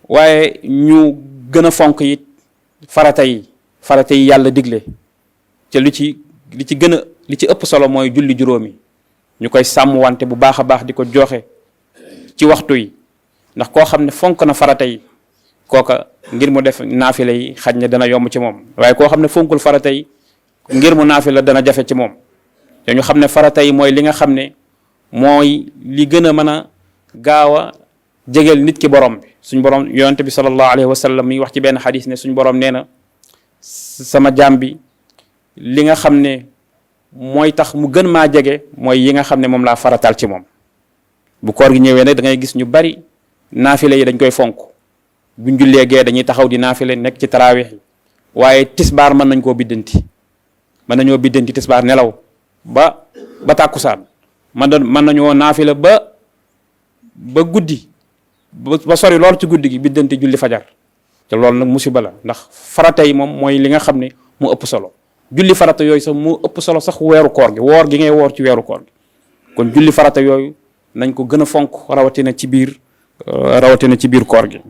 waaye ñu gën a fonk it farata yi yàlla digle te li ci gën a li ci ëpp solo mooy julli juróomi ñu koy sàmm wante bu baax a baax di ko joxe ci waxtu yi ndax koo xam ne fonk na farata yi kooka ngir mu def naafila yi xaj na dana yomb ci moom waaye koo xam ne fonkul farata yi ngir mu naafila dana jafe ci moom te ñu xam ne farata yi mooy li nga xam ne mooy li gën a mën a gaaw a jegeel nit ki borom bi suñ borom yonente bi sallallahu alayhi wa sallam mi wax ci benn xadis ne suñ borom nee na sama jaam bi li nga xam ne mooy tax mu gën maa jege mooy yi nga xam ne moom laa faratal ci moom bu koor gi ñëwee nag da ngay gis ñu bari naafile yi dañ koy fonk buñ jullee gee dañuy taxaw di naafile nekk ci taraawix yi waaye tisbaar mën nañ koo biddanti mën nañoo biddanti tisbaar nelaw ba tàkkusaan mën nañoo naafile ba guddi ba sori lool ci guddi gi biddanti julli fajar te loolu nag musiba la ndax farata yi moom mooy li nga xam ne mu ëpp solo julli farata yooyu sax mu ëpp solo sax weeru koor gi woor gi ngay woor ci weeru koor gi kon julli farata yooyu nañ ko gën a fonk rawatina ci biir koor gi